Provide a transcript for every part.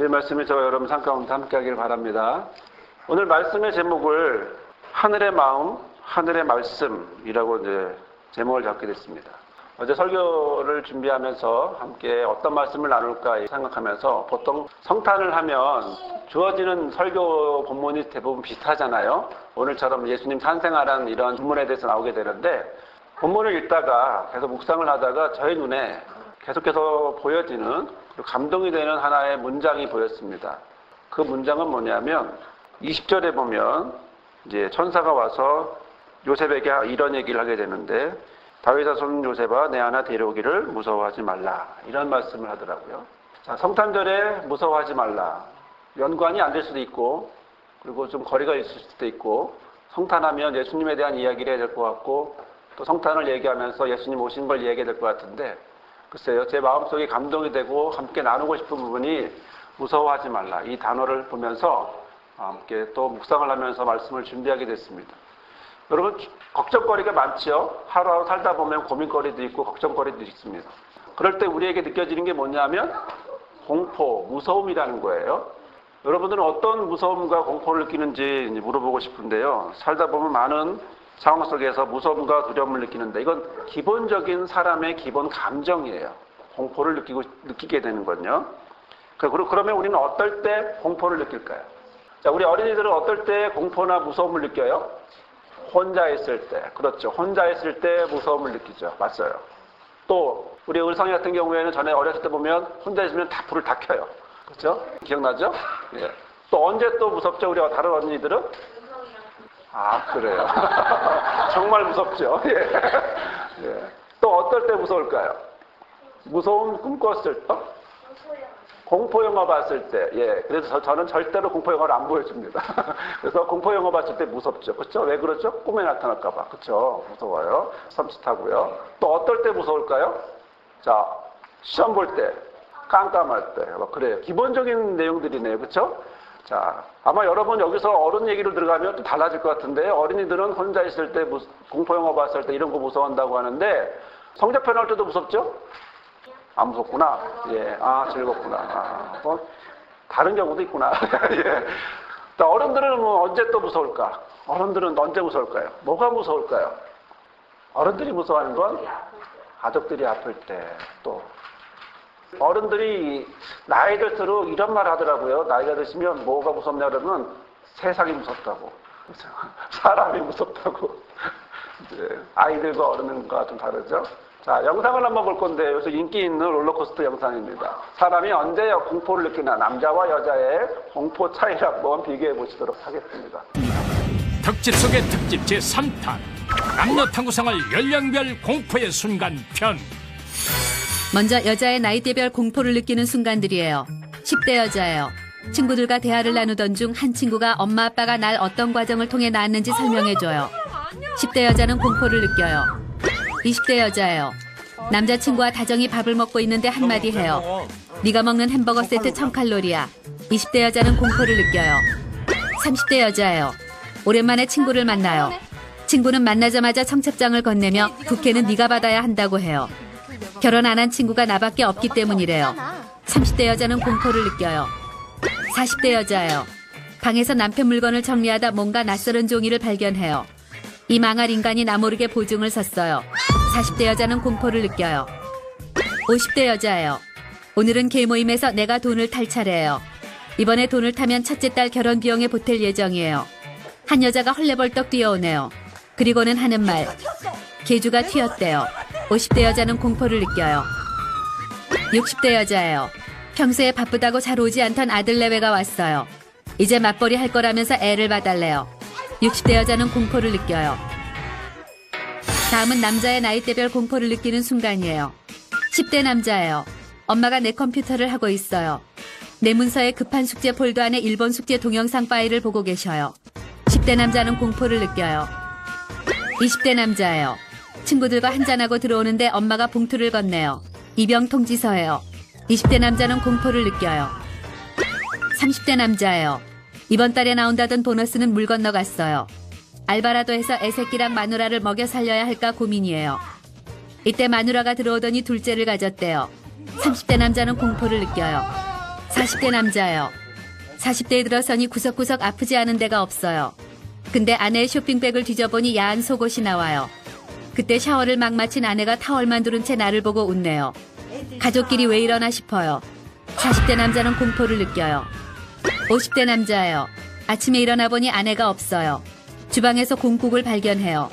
주의 말씀이 저와 여러분 삶 가운데 함께 하길 바랍니다. 오늘 말씀의 제목을 하늘의 마음, 하늘의 말씀이라고 이제 제목을 잡게 됐습니다. 어제 설교를 준비하면서 함께 어떤 말씀을 나눌까 생각하면서 보통 성탄을 하면 주어지는 설교 본문이 대부분 비슷하잖아요. 오늘처럼 예수님 탄생하라는 이런 본문에 대해서 나오게 되는데 본문을 읽다가 계속 묵상을 하다가 저의 눈에 계속해서 보여지는 감동이 되는 하나의 문장이 보였습니다. 그 문장은 뭐냐면 20절에 보면 이제 천사가 와서 요셉에게 이런 얘기를 하게 되는데 다윗 자손 요셉아 내 하나 데려오기를 무서워하지 말라 이런 말씀을 하더라고요. 자, 성탄절에 무서워하지 말라. 연관이 안 될 수도 있고 그리고 좀 거리가 있을 수도 있고 성탄하면 예수님에 대한 이야기를 해야 될 것 같고 또 성탄을 얘기하면서 예수님 오신 걸 얘기해야 될 것 같은데 글쎄요, 제 마음속에 감동이 되고 함께 나누고 싶은 부분이 무서워하지 말라. 이 단어를 보면서 함께 또 묵상을 하면서 말씀을 준비하게 됐습니다. 여러분, 걱정거리가 많죠? 하루하루 살다 보면 고민거리도 있고 걱정거리도 있습니다. 그럴 때 우리에게 느껴지는 게 뭐냐면 공포, 무서움이라는 거예요. 여러분들은 어떤 무서움과 공포를 느끼는지 물어보고 싶은데요. 살다 보면 많은 상황 속에서 무서움과 두려움을 느끼는데 이건 기본적인 사람의 기본 감정이에요. 공포를 느끼게 되는 건요. 그러면 우리는 어떨 때 공포를 느낄까요? 자, 우리 어린이들은 어떨 때 공포나 무서움을 느껴요? 혼자 있을 때. 그렇죠. 혼자 있을 때 무서움을 느끼죠. 맞아요. 또 우리 을성이 같은 경우에는 전에 어렸을 때 보면 혼자 있으면 다 불을 다 켜요. 그렇죠? 기억나죠? 예. 또 언제 또 무섭죠? 우리 다른 어린이들은? 아, 그래요. 정말 무섭죠. 예. 예. 또 어떨 때 무서울까요? 무서움 꿈꿨을 때? 공포영화 봤을 때. 예. 그래서 저는 절대로 공포영화를 안 보여줍니다. 그래서 공포영화 봤을 때 무섭죠. 그렇죠? 왜 그렇죠? 꿈에 나타날까봐. 그렇죠? 무서워요. 섬찟하고요. 또 어떨 때 무서울까요? 자, 시험 볼 때, 깜깜할 때. 그래요. 기본적인 내용들이네요. 그렇죠? 자, 아마 여러분 여기서 어른 얘기를 들어가면 또 달라질 것 같은데 어린이들은 혼자 있을 때 공포영화 봤을 때 이런 거 무서워한다고 하는데 성적표 나올 때도 무섭죠? 안 무섭구나. 예, 즐겁구나. 뭐 다른 경우도 있구나. 예. 자, 어른들은 뭐 언제 또 무서울까? 어른들은 언제 무서울까요? 뭐가 무서울까요? 어른들이 무서워하는 건 가족들이 아플 때 또. 어른들이 나이 들수록 이런 말 하더라고요. 나이가 드시면 뭐가 무섭냐 그러면 세상이 무섭다고. 사람이 무섭다고. 아이들과 어른과 좀 다르죠. 자, 영상을 한번 볼 건데 여기서 인기 있는 롤러코스터 영상입니다. 사람이 언제 공포를 느끼나 남자와 여자의 공포 차이를 한번 비교해 보시도록 하겠습니다. 특집 속의 특집 제3탄 남녀 탐구 생활 연령별 공포의 순간 편. 먼저 여자의 나이대별 공포를 느끼는 순간들이에요. 10대 여자예요. 친구들과 대화를 나누던 중 한 친구가 엄마 아빠가 날 어떤 과정을 통해 낳았는지 설명해줘요. 10대 여자는 공포를 느껴요. 20대 여자예요. 남자친구와 다정히 밥을 먹고 있는데 한마디 해요. 네가 먹는 햄버거 세트 1000칼로리야. 20대 여자는 공포를 느껴요. 30대 여자예요. 오랜만에 친구를 만나요. 친구는 만나자마자 청첩장을 건네며 부케는 네가 받아야 한다고 해요. 결혼 안 한 친구가 나밖에 없기 때문이래요. 30대 여자는 공포를 느껴요. 40대 여자예요. 방에서 남편 물건을 정리하다 뭔가 낯설은 종이를 발견해요. 이 망할 인간이 나 모르게 보증을 섰어요. 40대 여자는 공포를 느껴요. 50대 여자예요. 오늘은 개모임에서 내가 돈을 탈 차례예요. 이번에 돈을 타면 첫째 딸 결혼 비용에 보탤 예정이에요. 한 여자가 헐레벌떡 뛰어오네요. 그리고는 하는 말. 개주가 튀었대요. 50대 여자는 공포를 느껴요. 60대 여자예요. 평소에 바쁘다고 잘 오지 않던 아들 내외가 왔어요. 이제 맞벌이 할 거라면서 애를 봐달래요. 60대 여자는 공포를 느껴요. 다음은 남자의 나이대별 공포를 느끼는 순간이에요. 10대 남자예요. 엄마가 내 컴퓨터를 하고 있어요. 내 문서에 급한 숙제 폴더 안에 일본 숙제 동영상 파일을 보고 계셔요. 10대 남자는 공포를 느껴요. 20대 남자예요. 친구들과 한잔하고 들어오는데 엄마가 봉투를 건네요. 입영 통지서예요. 20대 남자는 공포를 느껴요. 30대 남자예요. 이번 달에 나온다던 보너스는 물 건너갔어요. 알바라도 해서 애새끼랑 마누라를 먹여 살려야 할까 고민이에요. 이때 마누라가 들어오더니 둘째를 가졌대요. 30대 남자는 공포를 느껴요. 40대 남자예요. 40대에 들어서니 구석구석 아프지 않은 데가 없어요. 근데 아내의 쇼핑백을 뒤져보니 야한 속옷이 나와요. 그때 샤워를 막 마친 아내가 타월만 두른 채 나를 보고 웃네요. 가족끼리 왜 이러나 싶어요. 40대 남자는 공포를 느껴요. 50대 남자예요. 아침에 일어나 보니 아내가 없어요. 주방에서 공국을 발견해요.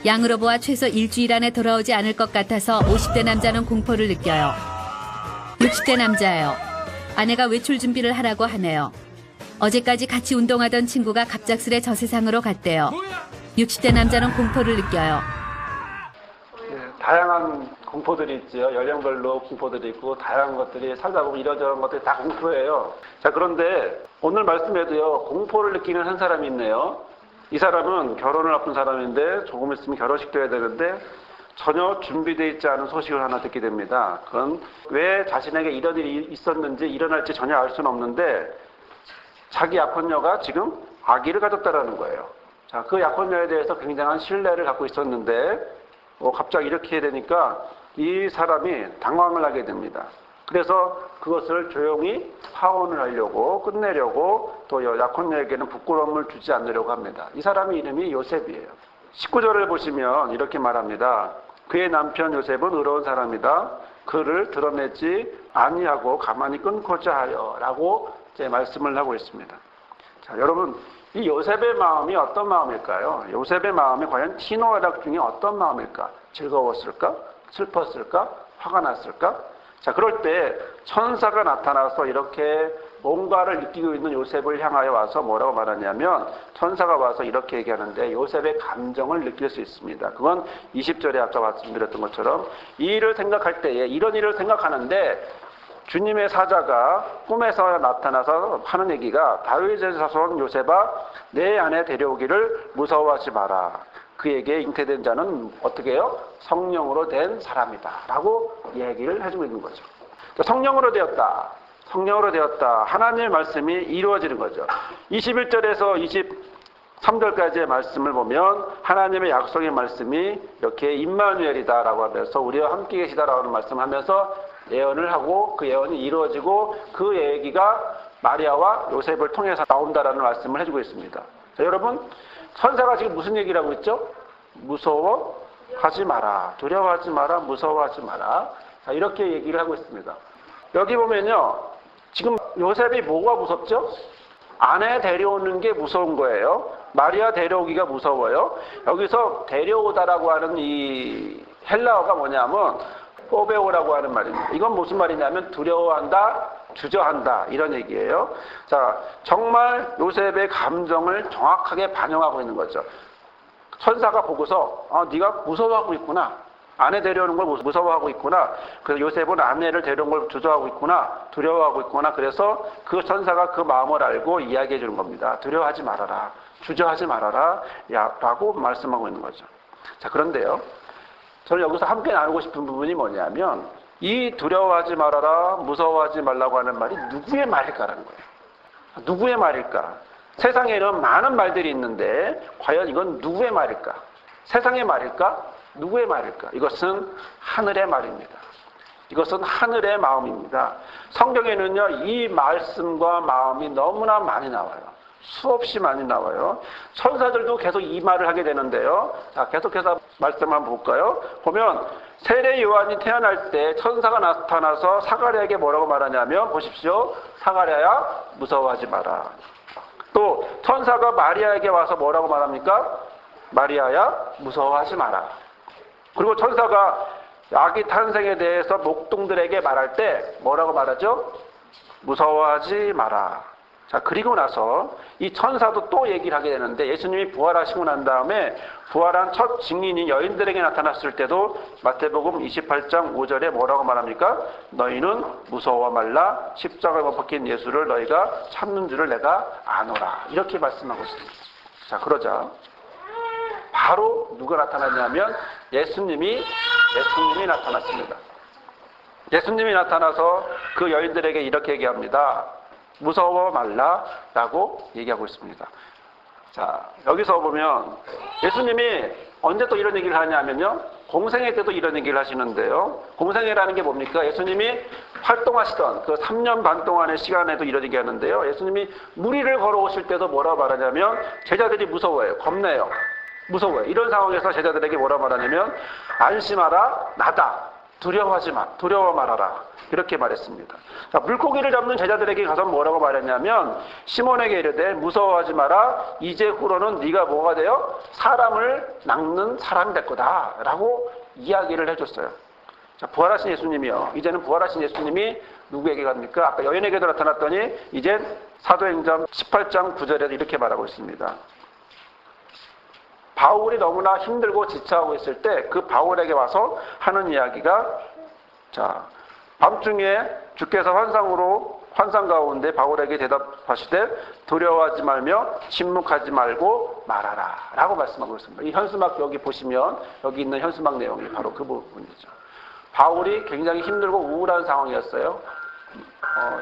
양으로 보아 최소 일주일 안에 돌아오지 않을 것 같아서 50대 남자는 공포를 느껴요. 60대 남자예요. 아내가 외출 준비를 하라고 하네요. 어제까지 같이 운동하던 친구가 갑작스레 저 세상으로 갔대요. 60대 남자는 공포를 느껴요. 다양한 공포들이 있죠. 연령별로 공포들이 있고 다양한 것들이 살다 보면 이런저런 것들이 다 공포예요. 자, 그런데 오늘 말씀에도요, 공포를 느끼는 한 사람이 있네요. 이 사람은 결혼을 앞둔 사람인데 조금 있으면 결혼식도 해야 되는데 전혀 준비되어 있지 않은 소식을 하나 듣게 됩니다. 그건 왜 자신에게 이런 일이 있었는지 일어날지 전혀 알 수는 없는데 자기 약혼녀가 지금 아기를 가졌다라는 거예요. 자, 그 약혼녀에 대해서 굉장한 신뢰를 갖고 있었는데 갑자기 이렇게 되니까 이 사람이 당황을 하게 됩니다. 그래서 그것을 조용히 파혼을 하려고 끝내려고 또 약혼녀에게는 부끄러움을 주지 않으려고 합니다. 이 사람의 이름이 요셉이에요. 19절을 보시면 이렇게 말합니다. 그의 남편 요셉은 의로운 사람이다. 그를 드러내지 아니하고 가만히 끊고자 하여 라고 이제 말씀을 하고 있습니다. 자, 여러분, 이 요셉의 마음이 어떤 마음일까요? 요셉의 마음이 과연 티노아락 중에 어떤 마음일까? 즐거웠을까? 슬펐을까? 화가 났을까? 자, 그럴 때 천사가 나타나서 이렇게 뭔가를 느끼고 있는 요셉을 향하여 와서 뭐라고 말하냐면 천사가 와서 이렇게 얘기하는데 요셉의 감정을 느낄 수 있습니다. 그건 20절에 아까 말씀드렸던 것처럼 이 일을 생각할 때에 이런 일을 생각하는데 주님의 사자가 꿈에서 나타나서 하는 얘기가 다윗의 자손 요셉아 내 안에 데려오기를 무서워하지 마라. 그에게 잉태된 자는 어떻게 해요? 성령으로 된 사람이다 라고 얘기를 해주고 있는 거죠. 성령으로 되었다. 성령으로 되었다. 하나님의 말씀이 이루어지는 거죠. 21절에서 23절까지의 말씀을 보면 하나님의 약속의 말씀이 이렇게 임마누엘이다 라고 하면서 우리와 함께 계시다라고 하는 말씀하면서 예언을 하고 그 예언이 이루어지고 그 얘기가 마리아와 요셉을 통해서 나온다라는 말씀을 해주고 있습니다. 자, 여러분, 천사가 지금 무슨 얘기를 하고 있죠? 무서워하지 마라. 두려워하지 마라. 무서워하지 마라. 자, 이렇게 얘기를 하고 있습니다. 여기 보면요. 지금 요셉이 뭐가 무섭죠? 아내 데려오는 게 무서운 거예요. 마리아 데려오기가 무서워요. 여기서 데려오다라고 하는 이 헬라어가 뭐냐면 포베오라고 하는 말입니다. 이건 무슨 말이냐면 두려워한다, 주저한다 이런 얘기예요. 자, 정말 요셉의 감정을 정확하게 반영하고 있는 거죠. 천사가 보고서 네가 무서워하고 있구나. 아내 데려오는 걸 무서워하고 있구나. 그래서 요셉은 아내를 데려온 걸 주저하고 있구나. 두려워하고 있구나. 그래서 그 천사가 그 마음을 알고 이야기해 주는 겁니다. 두려워하지 말아라. 주저하지 말아라. 라고 말씀하고 있는 거죠. 자, 그런데요. 저는 여기서 함께 나누고 싶은 부분이 뭐냐면 이 두려워하지 말아라, 무서워하지 말라고 하는 말이 누구의 말일까라는 거예요. 누구의 말일까? 세상에는 많은 말들이 있는데 과연 이건 누구의 말일까? 세상의 말일까? 누구의 말일까? 이것은 하늘의 말입니다. 이것은 하늘의 마음입니다. 성경에는요, 이 말씀과 마음이 너무나 많이 나와요. 수없이 많이 나와요. 천사들도 계속 이 말을 하게 되는데요. 자, 계속해서 말씀 한번 볼까요? 보면 세례 요한이 태어날 때 천사가 나타나서 사가랴에게 뭐라고 말하냐면 보십시오. 사가랴야 무서워하지 마라. 또 천사가 마리아에게 와서 뭐라고 말합니까? 마리아야 무서워하지 마라. 그리고 천사가 아기 탄생에 대해서 목동들에게 말할 때 뭐라고 말하죠? 무서워하지 마라. 자, 그리고 나서 이 천사도 또 얘기를 하게 되는데 예수님이 부활하시고 난 다음에 부활한 첫 증인인 여인들에게 나타났을 때도 마태복음 28장 5절에 뭐라고 말합니까? 너희는 무서워 말라. 십자가에 못 박힌 예수를 너희가 찾는 줄을 내가 아노라. 이렇게 말씀하고 있습니다. 자, 그러자 바로 누가 나타났냐면 예수님이 나타났습니다. 예수님이 나타나서 그 여인들에게 이렇게 얘기합니다. 무서워 말라라고 얘기하고 있습니다. 자, 여기서 보면 예수님이 언제 또 이런 얘기를 하냐면요. 공생애 때도 이런 얘기를 하시는데요. 공생애라는 게 뭡니까? 예수님이 활동하시던 그 3년 반 동안의 시간에도 이런 얘기 하는데요. 예수님이 무리를 걸어오실 때도 뭐라 말하냐면 제자들이 무서워해요. 겁내요. 무서워요. 이런 상황에서 제자들에게 뭐라 말하냐면 안심하라, 나다. 두려워하지 마. 두려워 말아라. 이렇게 말했습니다. 자, 물고기를 잡는 제자들에게 가서 뭐라고 말했냐면 시몬에게 이르되 무서워하지 마라. 이제 후로는 네가 뭐가 되어 사람을 낚는 사람이 될 거다. 라고 이야기를 해줬어요. 자, 부활하신 예수님이요. 이제는 부활하신 예수님이 누구에게 갑니까? 아까 여인에게도 나타났더니 이젠 사도행전 18장 9절에 이렇게 말하고 있습니다. 바울이 너무나 힘들고 지쳐하고 있을 때 그 바울에게 와서 하는 이야기가 자, 밤중에 주께서 환상 가운데 바울에게 대답하시되 두려워하지 말며 침묵하지 말고 말하라 라고 말씀하고 있습니다. 이 현수막 여기 보시면 여기 있는 현수막 내용이 바로 그 부분이죠. 바울이 굉장히 힘들고 우울한 상황이었어요.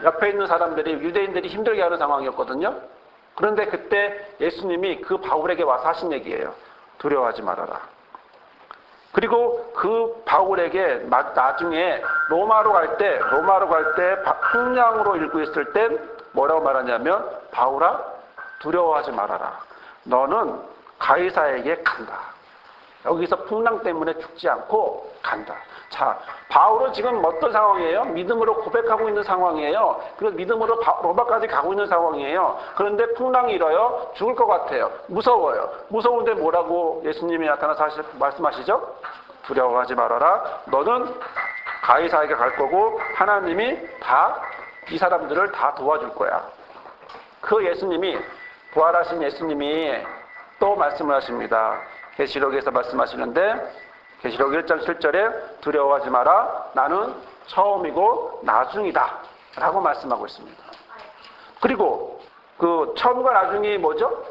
옆에 있는 사람들이 유대인들이 힘들게 하는 상황이었거든요. 그런데 그때 예수님이 그 바울에게 와서 하신 얘기예요. 두려워하지 말아라. 그리고 그 바울에게 나중에 로마로 갈 때 풍랑으로 읽고 있을 땐 뭐라고 말하냐면 바울아 두려워하지 말아라. 너는 가이사에게 간다. 여기서 풍랑 때문에 죽지 않고 간다. 자, 바울은 지금 어떤 상황이에요? 믿음으로 고백하고 있는 상황이에요. 그리고 믿음으로 로마까지 가고 있는 상황이에요. 그런데 풍랑이 일어요. 죽을 것 같아요. 무서워요. 무서운데 뭐라고 예수님이 나타나서 말씀하시죠? 두려워하지 말아라. 너는 가이사에게 갈 거고 하나님이 다 이 사람들을 다 도와줄 거야. 그 예수님이 부활하신 예수님이 또 말씀을 하십니다. 계시록에서 말씀하시는데 계시록 1장 7절에 두려워하지 마라. 나는 처음이고 나중이다. 라고 말씀하고 있습니다. 그리고 그 처음과 나중이 뭐죠?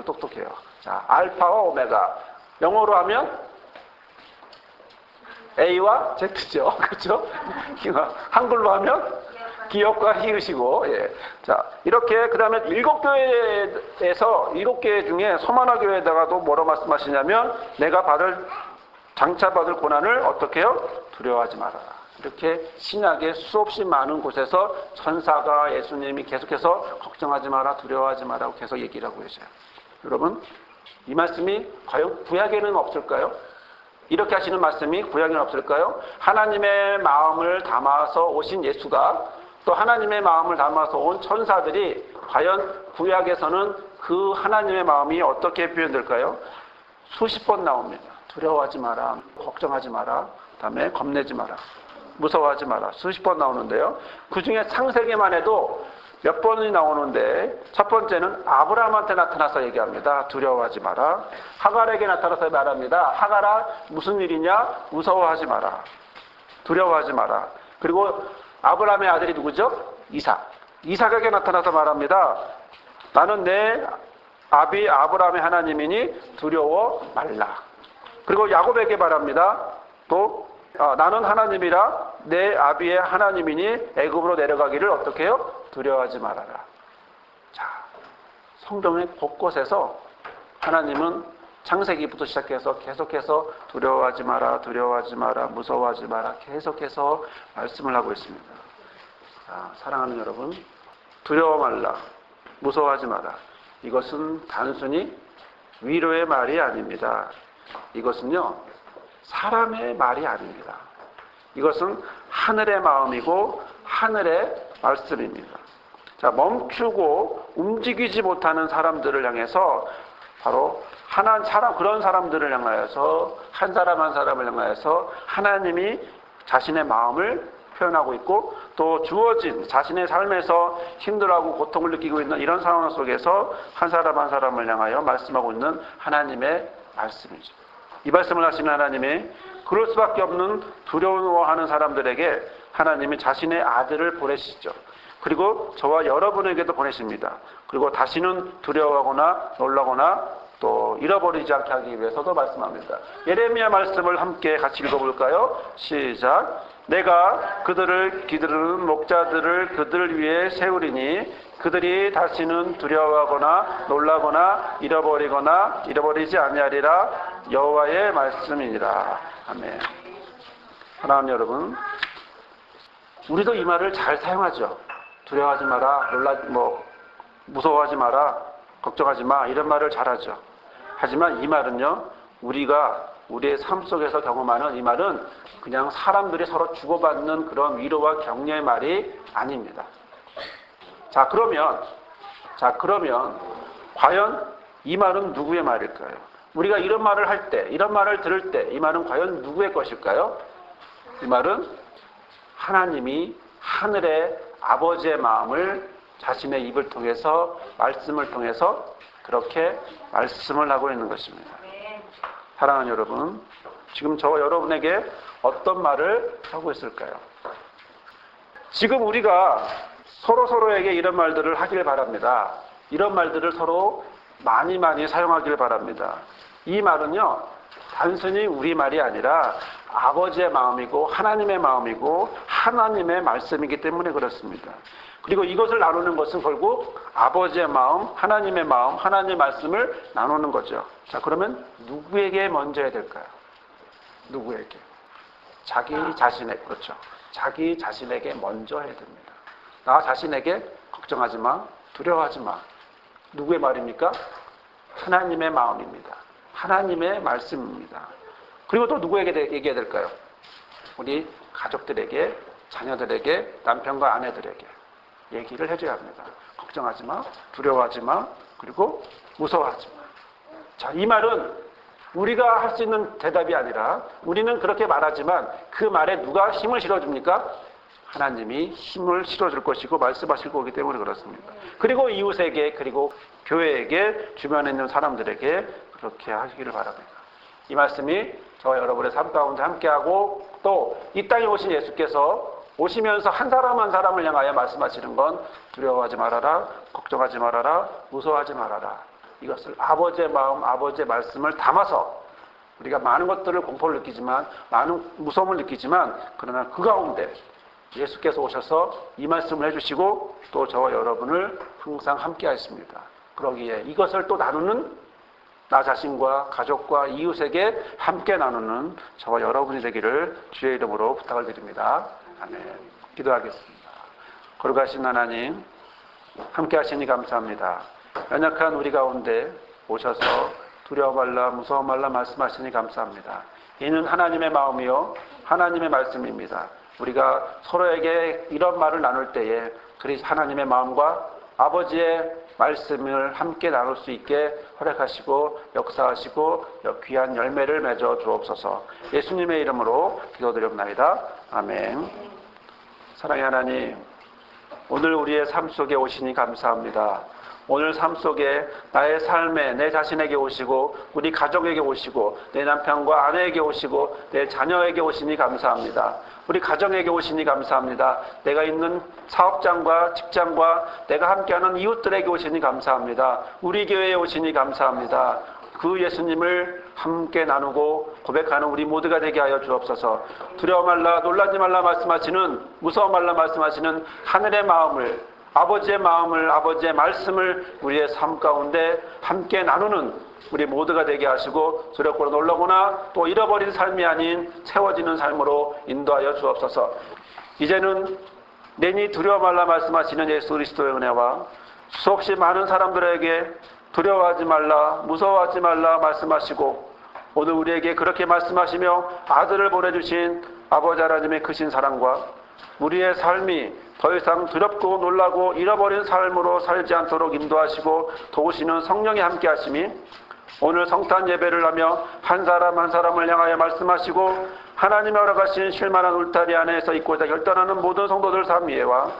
똑똑해요. 자, 알파와 오메가. 영어로 하면 A와 Z죠. 그렇죠? 한글로 하면 기억과 히읗이고, 예. 자, 이렇게, 그 다음에 7교회에서, 7개 중에 서만화 교회에다가도 뭐라고 말씀하시냐면, 내가 장차 받을 고난을 어떻게 해요? 두려워하지 말아라. 이렇게 신약의 수없이 많은 곳에서 천사가 예수님이 계속해서 걱정하지 마라, 두려워하지 마라고 계속 얘기를 하고 계세요. 여러분, 이 말씀이 과연 구약에는 없을까요? 이렇게 하시는 말씀이 구약에는 없을까요? 하나님의 마음을 담아서 오신 예수가 또 하나님의 마음을 담아서 온 천사들이 과연 구약에서는 그 하나님의 마음이 어떻게 표현될까요? 수십 번 나옵니다. 두려워하지 마라, 걱정하지 마라, 그다음에 겁내지 마라, 무서워하지 마라. 수십 번 나오는데요. 그 중에 창세기만 해도 몇 번이 나오는데 첫 번째는 아브라함한테 나타나서 얘기합니다. 두려워하지 마라. 하갈에게 나타나서 말합니다. 하갈아 무슨 일이냐? 무서워하지 마라. 두려워하지 마라. 그리고 아브라함의 아들이 누구죠? 이삭. 이삭에게 나타나서 말합니다. 나는 내 아비 아브라함의 하나님이니 두려워 말라. 그리고 야곱에게 말합니다. 또 나는 하나님이라 내 아비의 하나님이니 애굽으로 내려가기를 어떻게 해요? 두려워하지 말아라. 자, 성경의 곳곳에서 하나님은 창세기부터 시작해서 계속해서 두려워하지 마라, 두려워하지 마라, 무서워하지 마라 계속해서 말씀을 하고 있습니다. 자, 사랑하는 여러분, 두려워 말라, 무서워하지 마라. 이것은 단순히 위로의 말이 아닙니다. 이것은요, 사람의 말이 아닙니다. 이것은 하늘의 마음이고 하늘의 말씀입니다. 자, 멈추고 움직이지 못하는 사람들을 향해서 바로 그런 사람들을 향하여서 한 사람 한 사람을 향하여서 하나님이 자신의 마음을 표현하고 있고 또 주어진 자신의 삶에서 힘들어하고 고통을 느끼고 있는 이런 상황 속에서 한 사람 한 사람을 향하여 말씀하고 있는 하나님의 말씀이죠. 이 말씀을 하시는 하나님이 그럴 수밖에 없는 두려워하는 사람들에게 하나님이 자신의 아들을 보내시죠. 그리고 저와 여러분에게도 보내십니다. 그리고 다시는 두려워하거나 놀라거나 또 잃어버리지 않게 하기 위해서도 말씀합니다. 예레미야 말씀을 함께 같이 읽어볼까요? 시작. 내가 그들을 기르는 목자들을 그들 위에 세우리니 그들이 다시는 두려워하거나 놀라거나 잃어버리지 아니하리라. 여호와의 말씀이니라. 아멘. 사랑하는 여러분, 우리도 이 말을 잘 사용하죠. 두려워하지 마라, 무서워하지 마라, 걱정하지 마, 이런 말을 잘하죠. 하지만 이 말은요, 우리가 우리의 삶 속에서 경험하는 이 말은 그냥 사람들이 서로 주고받는 그런 위로와 격려의 말이 아닙니다. 자, 그러면 과연 이 말은 누구의 말일까요? 우리가 이런 말을 할 때, 이런 말을 들을 때 이 말은 과연 누구의 것일까요? 이 말은 하나님이 하늘의 아버지의 마음을 자신의 입을 통해서, 말씀을 통해서 그렇게 말씀을 하고 있는 것입니다. 사랑하는 여러분, 지금 저 여러분에게 어떤 말을 하고 있을까요? 지금 우리가 서로에게 이런 말들을 하길 바랍니다. 이런 말들을 서로 많이 사용하길 바랍니다. 이 말은요, 단순히 우리 말이 아니라 아버지의 마음이고 하나님의 마음이고 하나님의 말씀이기 때문에 그렇습니다. 그리고 이것을 나누는 것은 결국 아버지의 마음, 하나님의 말씀을 나누는 거죠. 자, 그러면 누구에게 먼저 해야 될까요? 누구에게? 자기 자신에게 먼저 해야 됩니다. 나 자신에게 걱정하지 마, 두려워하지 마. 누구의 말입니까? 하나님의 마음입니다. 하나님의 말씀입니다. 그리고 또 누구에게 얘기해야 될까요? 우리 가족들에게, 자녀들에게, 남편과 아내들에게 얘기를 해줘야 합니다. 걱정하지 마, 두려워하지 마, 그리고 무서워하지 마. 자, 이 말은 우리가 할 수 있는 대답이 아니라 우리는 그렇게 말하지만 그 말에 누가 힘을 실어줍니까? 하나님이 힘을 실어줄 것이고 말씀하실 거기 때문에 그렇습니다. 그리고 이웃에게, 그리고 교회에게, 주변에 있는 사람들에게 그렇게 하시기를 바랍니다. 이 말씀이 저와 여러분의 삶 가운데 함께하고 또 이 땅에 오신 예수께서 오시면서 한 사람 한 사람을 향하여 말씀하시는 건 두려워하지 말아라, 걱정하지 말아라, 무서워하지 말아라. 이것을 아버지의 마음, 아버지의 말씀을 담아서 우리가 많은 것들을 공포를 느끼지만, 많은 무서움을 느끼지만, 그러나 그 가운데 예수께서 오셔서 이 말씀을 해주시고 또 저와 여러분을 항상 함께 하십니다. 그러기에 이것을 또 나누는 나 자신과 가족과 이웃에게 함께 나누는 저와 여러분이 되기를 주의 이름으로 부탁을 드립니다. 아멘. 기도하겠습니다. 거룩하신 하나님, 함께 하시니 감사합니다. 연약한 우리 가운데 오셔서 두려워 말라, 무서워 말라 말씀하시니 감사합니다. 이는 하나님의 마음이요 하나님의 말씀입니다. 우리가 서로에게 이런 말을 나눌 때에 그리스도 하나님의 마음과 아버지의 말씀을 함께 나눌 수 있게 허락하시고 역사하시고 귀한 열매를 맺어 주옵소서. 예수님의 이름으로 기도드립니다. 아멘. 사랑의 하나님, 오늘 우리의 삶 속에 오시니 감사합니다. 오늘 삶 속에 나의 삶에 내 자신에게 오시고 우리 가족에게 오시고 내 남편과 아내에게 오시고 내 자녀에게 오시니 감사합니다. 우리 가정에게 오시니 감사합니다. 내가 있는 사업장과 직장과 내가 함께하는 이웃들에게 오시니 감사합니다. 우리 교회에 오시니 감사합니다. 그 예수님을 함께 나누고 고백하는 우리 모두가 되게 하여 주옵소서. 두려워 말라, 놀라지 말라 말씀하시는, 무서워 말라 말씀하시는 하늘의 마음을, 아버지의 마음을, 아버지의 말씀을 우리의 삶 가운데 함께 나누는 우리 모두가 되게 하시고 두렵거나 놀라거나 또 잃어버린 삶이 아닌 채워지는 삶으로 인도하여 주옵소서. 이제는 내니 두려워 말라 말씀하시는 예수 그리스도의 은혜와 수없이 많은 사람들에게 두려워하지 말라, 무서워하지 말라 말씀하시고 오늘 우리에게 그렇게 말씀하시며 아들을 보내주신 아버지 하나님의 크신 사랑과 우리의 삶이 더 이상 두렵고 놀라고 잃어버린 삶으로 살지 않도록 인도하시고 도우시는 성령이 함께 하심이 오늘 성탄 예배를 하며 한 사람 한 사람을 향하여 말씀하시고 하나님의 허락하신 쉴만한 울타리 안에서 있고자 결단하는 모든 성도들 삶 위에와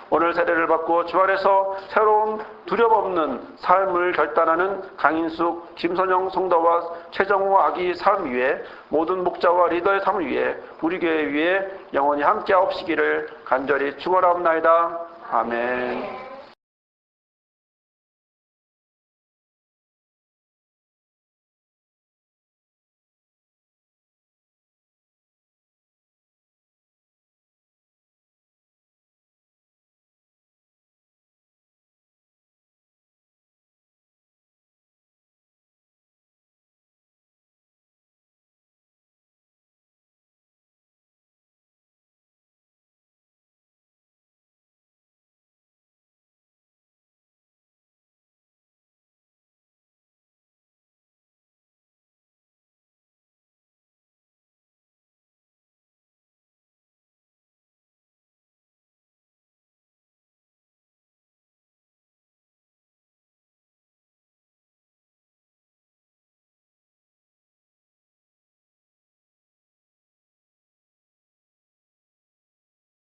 오늘 세례를 받고 주 안에서 새로운 두려움 없는 삶을 결단하는 강인숙, 김선영 성도와 최정호 아기 삶 위에 모든 목자와 리더의 삶 위에 우리 교회 위에 영원히 함께하옵시기를 간절히 축원하옵나이다. 아멘.